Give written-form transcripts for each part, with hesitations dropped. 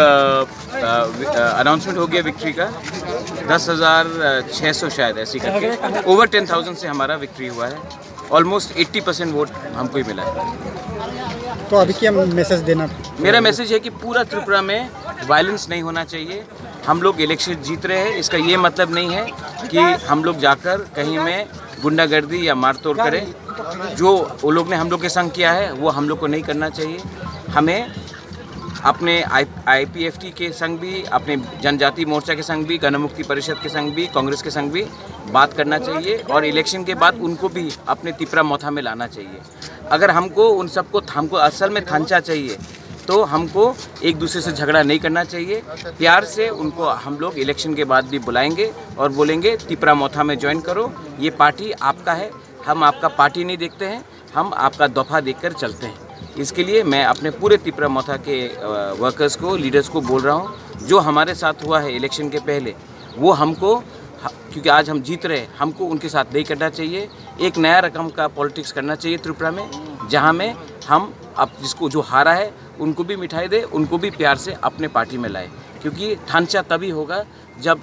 Announcement हो गया victory का 10,600 शायद ऐसी करके ओवर 10,000 से हमारा विक्ट्री हुआ है। ऑलमोस्ट 80% वोट हमको ही मिला है। तो अभी क्या मैसेज देना? मेरा मैसेज है कि पूरा त्रिपुरा में वायलेंस नहीं होना चाहिए। हम लोग इलेक्शन जीत रहे हैं, इसका ये मतलब नहीं है कि हम लोग जाकर कहीं में गुंडागर्दी या मारतोड़ करें। जो वो लोग ने हम लोग के संग किया है वो हम लोग को नहीं करना चाहिए। हमें अपने IPFT के संग भी, अपने जनजाति मोर्चा के संग भी, गणमुक्ति परिषद के संग भी, कांग्रेस के संग भी बात करना चाहिए और इलेक्शन के बाद उनको भी अपने तिपरा मोथा में लाना चाहिए। अगर हमको उन सबको हमको असल में थांचा चाहिए तो हमको एक दूसरे से झगड़ा नहीं करना चाहिए। प्यार से उनको हम लोग इलेक्शन के बाद भी बुलाएंगे और बोलेंगे तिपरा मोथा में ज्वाइन करो, ये पार्टी आपका है, हम आपका पार्टी नहीं देखते हैं, हम आपका दफा देखकर चलते हैं। इसके लिए मैं अपने पूरे तिपरा मोथा के वर्कर्स को, लीडर्स को बोल रहा हूँ, जो हमारे साथ हुआ है इलेक्शन के पहले वो हमको, क्योंकि आज हम जीत रहे, हमको उनके साथ नहीं करना चाहिए। एक नया रकम का पॉलिटिक्स करना चाहिए त्रिपुरा में, जहाँ में हम अब जिसको जो हारा है उनको भी मिठाई दे, उनको भी प्यार से अपने पार्टी में लाए। क्योंकि ढांचा तभी होगा जब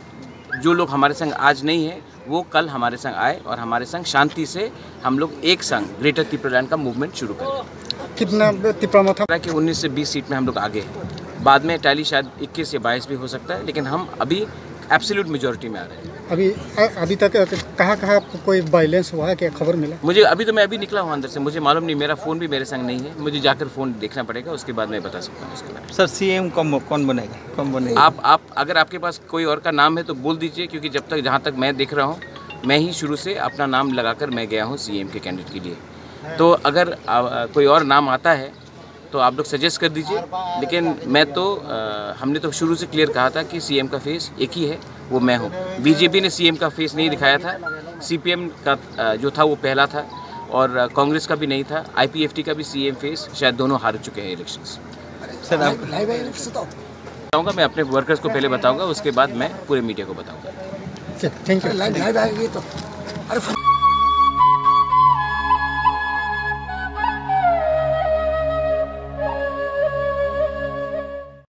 जो लोग हमारे संग आज नहीं है वो कल हमारे संग आए और हमारे संग शांति से हम लोग एक संग ग्रेटर त्रिपुरालैंड का मूवमेंट शुरू करें। कितना तिपरा मोथा? कि 19 से 20 सीट में हम लोग आगे हैं। बाद में टैली शायद 21 या 22 भी हो सकता है, लेकिन हम अभी एब्सोल्यूट मेजॉरिटी में आ रहे हैं। अभी तक कहाँ कोई वायलेंस हुआ है, क्या खबर मिला? मुझे मैं अभी निकला हूँ अंदर से, मुझे मालूम नहीं, मेरा फ़ोन भी मेरे संग नहीं है, मुझे जाकर फ़ोन देखना पड़ेगा, उसके बाद मैं बता सकता हूँ उसके बारे में। सर CM कौन बनेगा? आप अगर आपके पास कोई और का नाम है तो बोल दीजिए, क्योंकि जब तक जहाँ तक मैं देख रहा हूँ, मैं ही शुरू से अपना नाम लगाकर मैं गया हूँ CM के कैंडिडेट के लिए। तो अगर कोई और नाम आता है तो आप लोग सजेस्ट कर दीजिए, लेकिन मैं तो हमने तो शुरू से क्लियर कहा था कि CM का फेस एक ही है, वो मैं हूँ। BJP ने CM का फेस नहीं दिखाया था, CPM का जो था वो पहला था और कांग्रेस का भी नहीं था, IPFT का भी CM फेस, शायद दोनों हार चुके हैं इलेक्शंस। सर आप बताऊँगा, मैं अपने वर्कर्स को पहले बताऊँगा, उसके बाद मैं पूरे मीडिया को बताऊँगा। Thank you.